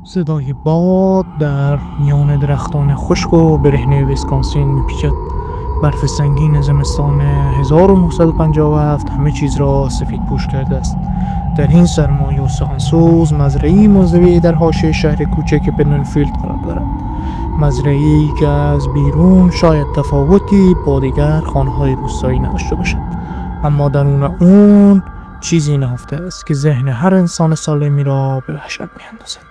صدای باد در میان درختان خشک و برهنه ویسکانسین میپیچد. برف سنگین زمستان 1957 همه چیز را سفید پوش کرده است. در این سرمایه و سخنسوز مزرعه‌ای منزوی در حاشیه شهر کوچک پنلفیلد قرار دارد. مزرعه‌ای که از بیرون شاید تفاوتی با دیگر خانه‌های روستایی نداشته باشد، اما درون اون چیزی نهفته است که ذهن هر انسان سالمی را به وحشت می‌اندازد.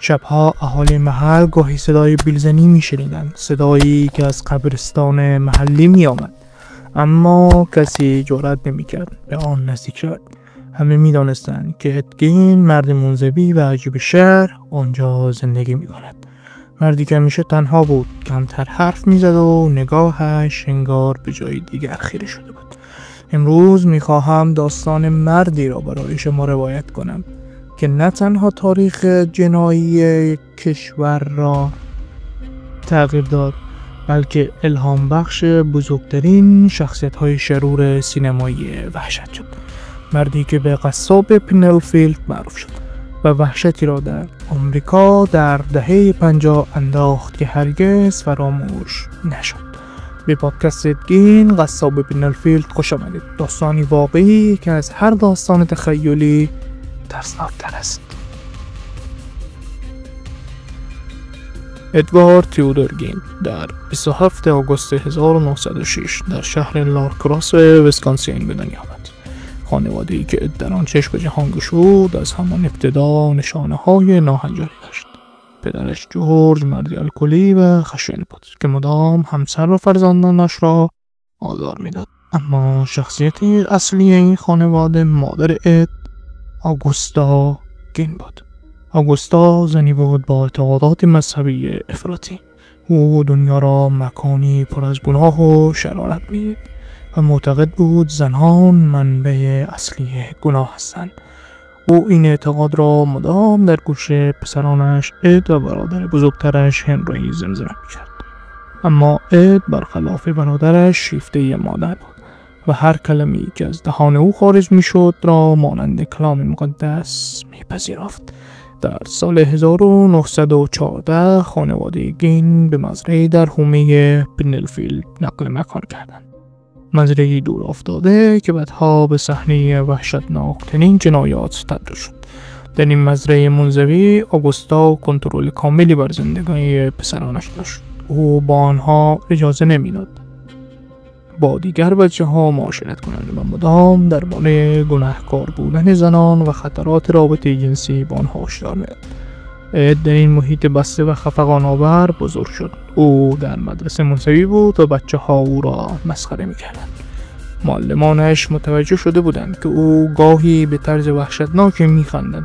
شبها اهالی محل گاهی صدای بیلزنی میشنیدند، صدایی که از قبرستان محلی میآمد، اما کسی جرأت نمیکرد به آن نزدیک شود. همه میدانستند که ادگین، مرد منزوی و عجیب شهر، آنجا زندگی میکند. مردی که همیشه تنها بود، کمتر حرف میزد و نگاهش انگار به جای دیگر خیره شده بود. امروز میخواهم داستان مردی را برای شما روایت کنم که نه تنها تاریخ جنایی کشور را تغییر داد، بلکه الهام بخش بزرگترین شخصیت‌های شرور سینمایی وحشت شد. مردی که به قصاب پنلفیلد معروف شد و وحشتی را در آمریکا در دهه 50 انداخت که هرگز فراموش نشد. به پادکست ادگین، قصاب پنلفیلد، خوش آمدید. داستانی واقعی که از هر داستان تخیلی ترسناک‌تر است. ادوارد تیودور گین در 27 آگوست 1906 در شهر لارکراس ویسکانسین به دنیا آمد. خانواده‌ای که در آن چشم به جهان گشود از همان ابتدا نشانه‌های ناهنجاری داشت. پدرش جورج مردی الکلی و خشن بود که مدام همسر و فرزندانش را آزار میداد. اما شخصیت اصلی این خانواده مادر اد، آگوستا گین بود. آگوستا زنی بود با اعتقادات مذهبی افراطی. او دنیا را مکانی پر از گناه و شرارت می‌دید و معتقد بود زنان منبع اصلی گناه هستند. او این اعتقاد را مدام در گوش پسرانش اد و برادر بزرگترش هنری زمزمه می‌کرد. اما اد برخلاف برادرش شیفته مادر بود و هر کلمه‌ای که از دهان او خارج می‌شد را مانند کلام مقدس می‌پذیرفت. در سال 1914 خانواده گین به مزرعه‌ای در حومه پنلفیلد نقل مکان کردند. مزرعه‌ای دور افتاده که بعدها به صحنه وحشتناک‌ترین جنایات تبدیل شد. در این مزرعه منزوی آگوستا کنترل کاملی بر زندگی پسرانش داشت. او با آنها اجازه نمیداد با دیگر بچه‌ها معاشرت کنند و مدام درباره گناهکار بودن زنان و خطرات رابطه جنسی با آنها هشدار می‌داد. در این محیط بسته و خفقان‌آور بزرگ شد. او در مدرسه منزوی بود و بچه‌ها او را مسخره می‌کردند. معلمانش متوجه شده بودند که او گاهی به طرز وحشتناکی می‌خندد،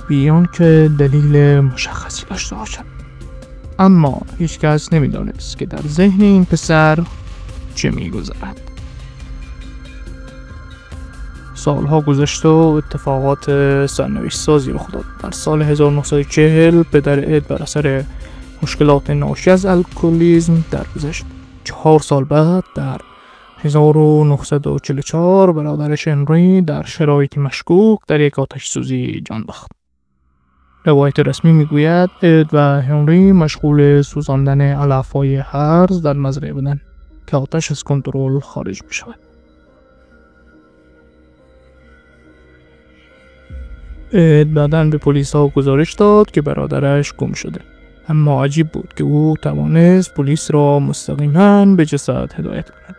بیان که دلیل مشخصی داشته باشد. اما هیچ کس نمی‌دانست که در ذهن این پسر چه می‌گذرد. سالها گذشت و اتفاقات سرنوشت سازی رخ داد. در سال 1940 پدر اد بر اثر مشکلات ناشی از الکلیسم درگذشت. 4 سال بعد در 1944 برادرش هنری در شرایطی مشکوک در یک آتش سوزی جان باخت. روایت رسمی میگوید اد و هنری مشغول سوزاندن علف‌های هرز در مزرعه بودند که آتش از کنترل خارج می شود. اد بعداً به پلیس ها گزارش داد که برادرش گم شده، اما عجیب بود که او توانست پلیس را مستقیما به جسد هدایت کند.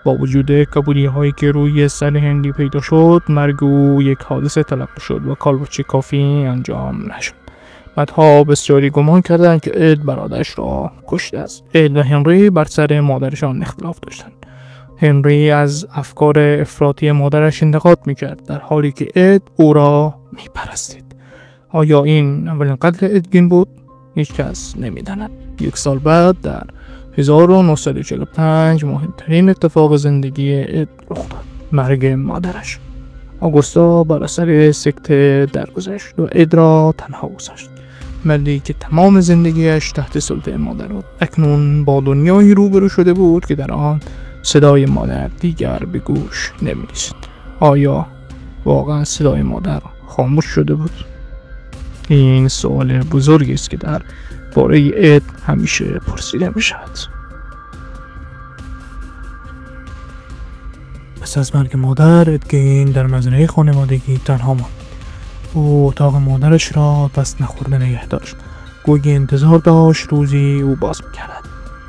با وجود کبودی هایی که روی سر هنری پیدا شد، مرگ او یک حادثه تلقی شد و کالبد کافی انجام نشد. بعدها بسیاری گمان کردند که اد برادرش را کشته است. اد و هنری بر سر مادرشان اختلاف داشتند. هنری از افکار افراطی مادرش انتقاد میکرد، در حالی که اد او را میپرستید. آیا این اولین قتل ادگین بود؟ هیچ کس نمیداند. 1 سال بعد در 1945 مهمترین اتفاق زندگی اد رخ داد: مرگ مادرش. آگوستا بر اثر سکته درگذشت و اد را تنها گذاشت. مردی که تمام زندگیش تحت سلطه مادر بود، اکنون با دنیایی روبرو شده بود که در آن صدای مادر دیگر به گوش نمی‌رسید. آیا واقعا صدای مادر خاموش شده بود؟ این سوال بزرگی است که در باره اد همیشه پرسیده می شود. پس از مرگ مادر، ادگین در مزرعه خانوادگی تنها ماند. او اتاق مادرش را بس نخورده نگه داشت. گویی انتظار داشت روزی او باز میکرد.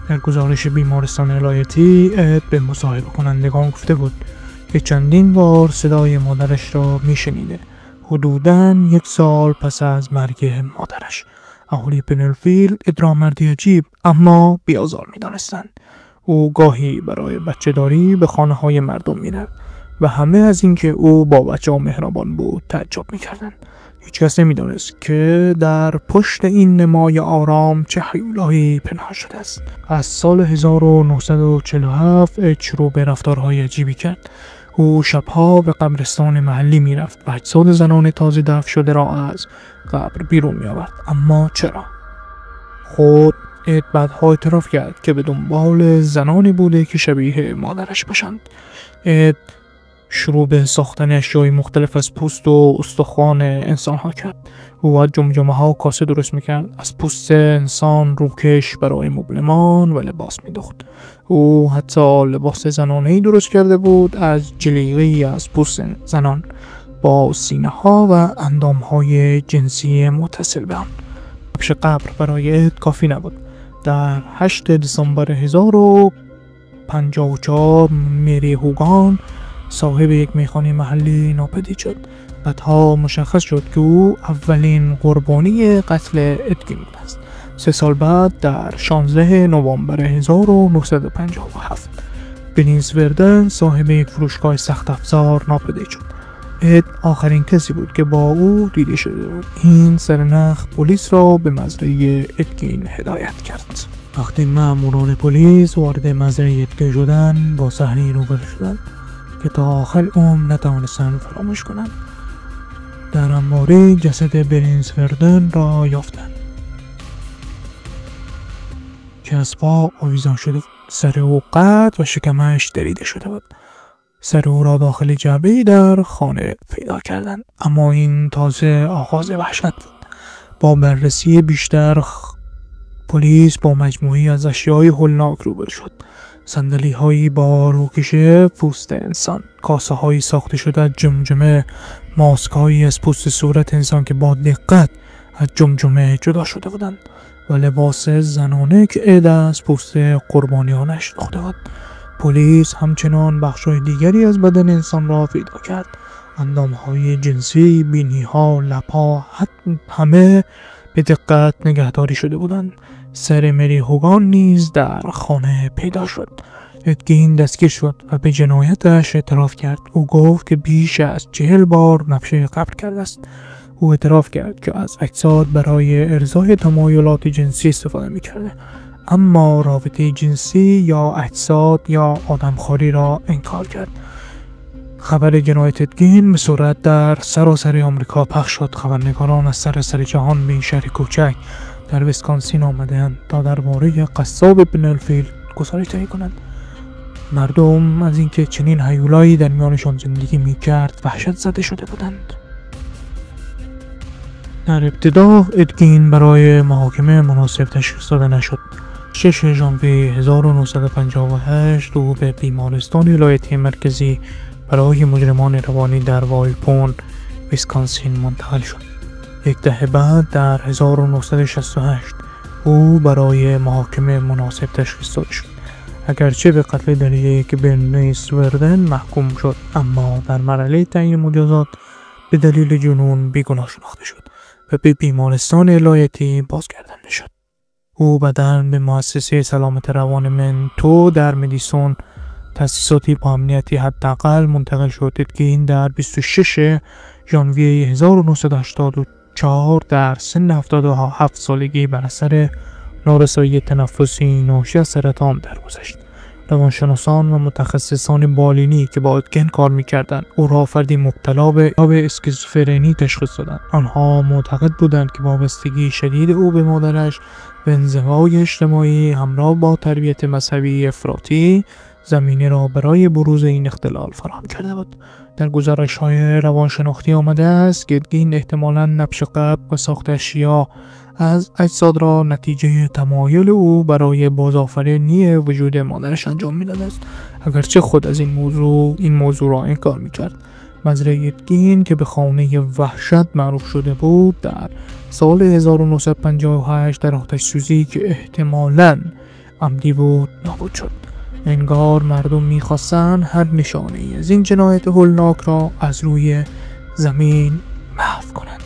در گزارش بیمارستان ولایتی، اد به مصاحبه کنندگان گفته بود که چندین بار صدای مادرش را میشنیده. حدوداً 1 سال پس از مرگ مادرش. اهالی پنلفیلد اد را مردی عجیب اما بی‌آزار می‌دانستند. او گاهی برای بچه داری به خانه های مردم می‌رفت و همه از اینکه او با بچه‌ها مهربان بود تعجب می‌کردند. هیچ کس نمی‌دانست که در پشت این نمای آرام چه هیولایی پنهان شده است. از سال 1947 اد شروع به رفتارهای عجیبی کرد. او شبها به قبرستان محلی میرفت و اجساد زنان تازه دفن شده را از قبر بیرون میآورد. اما چرا؟ خود اد بعدها اعتراف کرد که به دنبال زنانی بوده که شبیه مادرش باشند. اد شروع به ساختن اشیای مختلف از پوست و استخوان انسان ها کرد. او از جمجمه ها کاسه درست میکرد، از پوست انسان روکش برای مبلمان و لباس میدوخت. او حتی لباس زنانه‌ای درست کرده بود از جلیقه‌ای از پوست زنان با سینه ها و اندام های جنسی متصل به آن. کفش قبر برای اد کافی نبود. در 8 دسامبر 1054 مری هوگان صاحب یک میخانه محلی ناپدید شد. بعدها مشخص شد که او اولین قربانی قتل ادگین بود است. 3 سال بعد در 16 نوامبر 1957 بنیز وردن صاحب یک فروشگاه سخت افزار ناپدید شد. اد آخرین کسی بود که با او دیده شده بود. این سرنخ پلیس را به مزرعه ادگین هدایت کرد. وقتی ماموران پلیس وارد مزرعه ادگین شدند، با صحنه‌ای روبرو شدند که تا آخر عمر نتوانستند فراموش کنند. در انباری جسد برنز وردن را یافتند که از پا آویزان شده. سر او قطع و شکمش دریده شده بود. سر او را داخل جعبه‌ای در خانه پیدا کردند. اما این تازه آغاز وحشت بود. با بررسی بیشتر پلیس با مجموعی از اشیای هولناک روبرو شد. صندلی هایی با روکش پوست انسان، کاسه هایی ساخته شده از جمجمه، ماسک هایی از پوست صورت انسان که با دقت از جمجمه جدا شده بودند و لباس زنانه که اد از پوست قربانیانش دوخته بود. پلیس همچنان بخش‌های دیگری از بدن انسان را پیدا کرد. اندام‌های جنسی، بینی‌ها، لب‌ها همه به دقت نگهداری شده بودند. سر مری هوگان نیز در خانه پیدا شد. ادگین دستگیر شد و به جنایتش اعتراف کرد. او گفت که بیش از 40 بار نقشه قبر کرده است. او اعتراف کرد که از اجساد برای ارضای تمایلات جنسی استفاده می‌کرده، اما رابطه جنسی یا اجساد یا آدمخواری را انکار کرد. خبر جنایت ادگین به سرعت در سراسر آمریکا پخش شد. خبرنگاران از سراسر جهان به این شهر کوچک در ویسکانسین آمدند تا درباره قصاب پنلفیلد گزارش تهیه کنند. مردم از اینکه چنین هیولایی در میانشان زندگی می‌کرد وحشت زده شده بودند. در ابتدا ادگین برای محاکمه مناسب تشخیص داده نشد. 6 ژانویه 1958 او به بیمارستان ولایتی مرکزی برای مجرمان روانی در وایلپون، ویسکانسین منتقل شد. 1 دهه بعد در 1968 او برای محاکمه مناسب تشخیص داده شد. اگرچه به قتل در یک برنیس وردن محکوم شد، اما در مرحله تعیین مجازات به دلیل جنون بیگناه شناخته شد و به بیمارستان ولایتی بازگردانده شد. او بعداً به مؤسسه سلامت روان منتو در مدیسون، تأسیساتی با امنیتی حداقل، منتقل شد. ادگین در 26 ژانویه 1984 در سن 77 سالگی بر اثر نارسایی تنفسی ناشی از سرطان درگذشت. روانشناسان و متخصصان بالینی که با ادگین کار می‌کردند او را فردی مبتلا به اسکیزوفرنی تشخیص دادند. آنها معتقد بودند که وابستگی شدید او به مادرش و انزوای اجتماعی همراه با تربیت مذهبی افراطی زمینه را برای بروز این اختلال فراهم کرده بود. در گزارش‌های روانشناختی آمده است که اتگین احتمالاً نبش قلب و ساخت اشیا از اجساد را نتیجه تمایل او برای بازآفرینی وجود مادرش انجام می‌داده است، اگرچه خود از این موضوع را انکار می‌کرد. مزرعه اتگین که به خانه وحشت معروف شده بود در سال 1958 در آتش سوزی که احتمالاً عمدی بود نابود شد. انگار مردم می‌خواستند هر نشانه‌ای از این جنایت هولناک را از روی زمین محو کنند.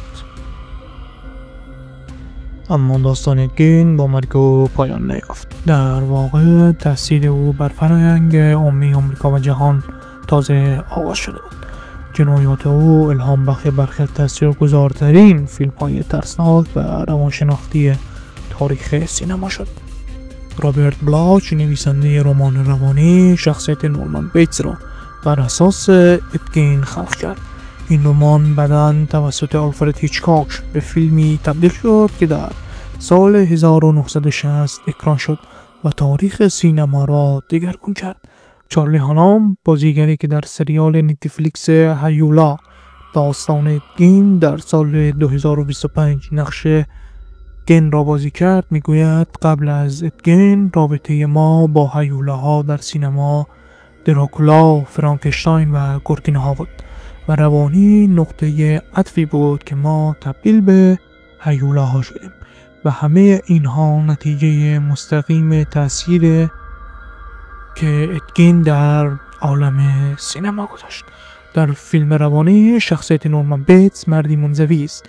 اما داستان اتگین با مرگ او پایان نیافت. در واقع تأثیر او بر فرهنگ عمومی آمریکا و جهان تازه آغاز شده بود. جنایات او الهام بخش برخی از تاثیرگذارترین فیلم‌های ترسناک و روانشناختی تاریخ سینما شد. رابرت بلاچ نویسنده رمان روانی شخصیت نورمن بیتس را بر اساس اتگین خلق کرد. این رمان بعداً توسط آلفرد هیچکاک به فیلمی تبدیل شد که در سال 1960 اکران شد و تاریخ سینما را دگرگون کرد. چارلی هانام بازیگری که در سریال نتفلیکس هیولا داستان اتگین در سال 2025 نقش گن را بازی کرد میگوید قبل از اتگین رابطه ما با هیولاها در سینما دراکولا، فرانکشتاین و گورگین‌ها بود و روانی نقطه عطفی بود که ما تبدیل به هیولاها شدیم و همه اینها نتیجه مستقیم تأثیر که اتگین در عالم سینما گذاشت. در فیلم روانی شخصیت نورمن بیتس مردی منزوی است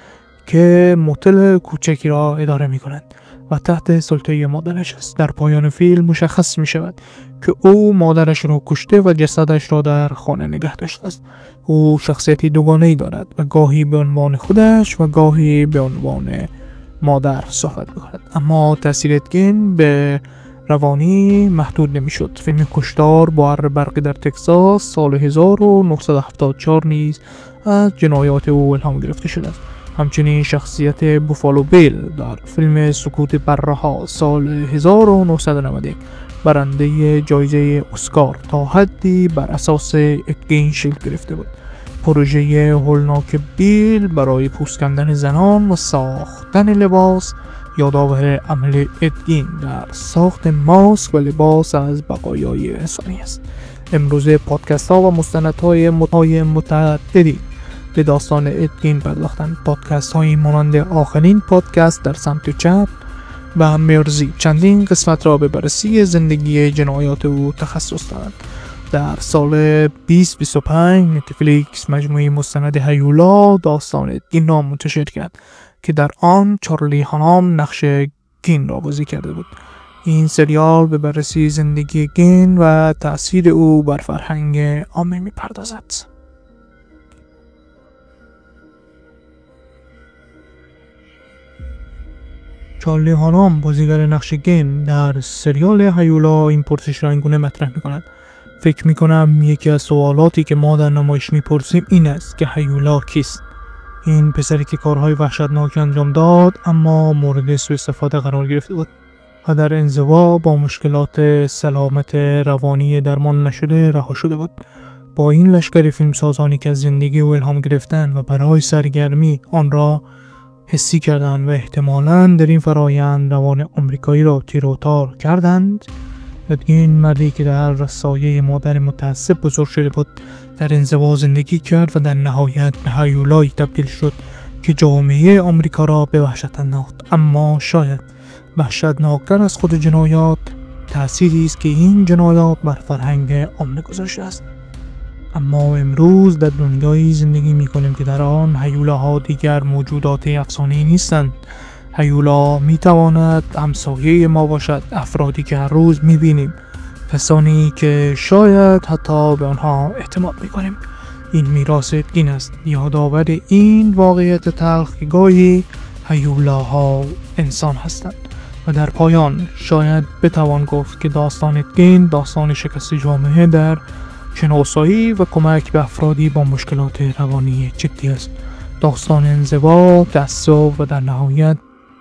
که موتل کوچکی را اداره می کند و تحت سلطه مادرش است. در پایان فیلم مشخص می شود که او مادرش را کشته و جسدش را در خانه نگه داشته است. او شخصیتی دوگانه‌ای دارد و گاهی به عنوان خودش و گاهی به عنوان مادر صحبت می‌کند. اما تأثیر اتگین به روانی محدود نمی‌شد. فیلم کشتار با برقی در تگزاس سال 1974 نیز از جنایات او الهام گرفته شده است. همچنین شخصیت بوفالو بیل در فیلم سکوت بره‌ها سال 1991 برنده جایزه اسکار تا حدی بر اساس اتگین شکل گرفته بود. پروژه هولناک بیل برای پوست کندن زنان و ساختن لباس یادآور عمل اتگین در ساخت ماسک و لباس از بقایای انسانی است. امروز پادکست ها و مستندهای متعددی به داستان اتگین پرداختند. پادکست های مانند آخرین پادکست در سمت چپ و مرزی چندین قسمت را به بررسی زندگی جنایات او تخصص دارند. در سال 2025 نتفلیکس مجموعه مستند هیولا داستان اتگین را منتشر کرد که در آن چارلی هانام نقش گین را بازی کرده بود. این سریال به بررسی زندگی گین و تأثیر او بر فرهنگ عامه می‌پردازد. چارلی هانام بازیگر نقش گین در سریال هیولا این پرسش را اینگونه مطرح می‌کند: فکر می‌کنم یکی از سوالاتی که ما در نمایش می‌پرسیم این است که هیولا کیست؟ این پسری که کارهای وحشتناک انجام داد اما مورد سوء استفاده قرار گرفته بود و در انزوا با مشکلات سلامت روانی درمان نشده رها شده بود. با این لشکر فیلمسازانی که از زندگی او الهام گرفتند و برای سرگرمی آن را حسی کردند و احتمالاً در این فرایند روان آمریکایی را تیر و تار کردند، اتگین مردی که در سایه مادر متعصب بزرگ شده بود در انزوا زندگی کرد و در نهایت به هیولایی تبدیل شد که جامعه آمریکا را به وحشت انداخت. اما شاید وحشتناکتر از خود جنایات تأثیری است که این جنایات بر فرهنگ عامه گذاشته است. اما امروز در دنیایی زندگی می‌کنیم که در آن هیولاها دیگر موجودات افسانه‌ای نیستند. هیولا می‌تواند همسایه ما باشد، افرادی که هر روز می‌بینیم، کسانی که شاید حتی به آنها اعتماد می‌کنیم. این میراث اتگین است، یادآور این واقعیت تلخ که گاهی هیولاها انسان هستند. و در پایان شاید بتوان گفت که داستان اتگین داستان شکست جامعه در شناسایی و کمک به افرادی با مشکلات روانی جدی است. داستان انزوا، تعصب و در نهایت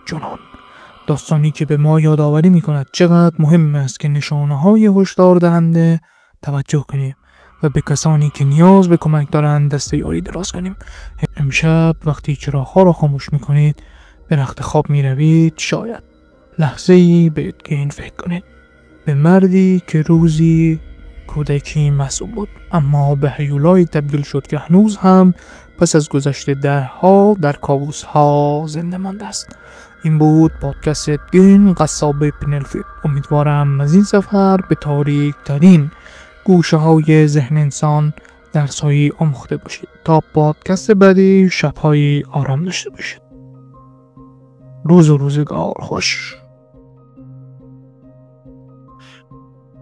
جنون. داستانی که به ما یادآوری می‌کند چقدر مهم است که نشانه‌های هشدار دهنده توجه کنیم و به کسانی که نیاز به کمک دارند دست یاری دراز کنیم. امشب وقتی چراغ‌ها را خاموش میکنید به رخت خواب میروید، شاید لحظه‌ای به این فکر کنید، به مردی که روزی کودکی معصوم بود اما به هیولایی تبدیل شد که هنوز هم پس از گذشت ده‌ها در کابوس‌ها زنده مانده است. این بود پادکست گین قصاب پنلفیلد. امیدوارم از این سفر به تاریک ترین گوشه های ذهن انسان درسایی آموخته باشید. تا پادکست بعدی شب‌های آرام داشته باشید. روز و روزگار خوش.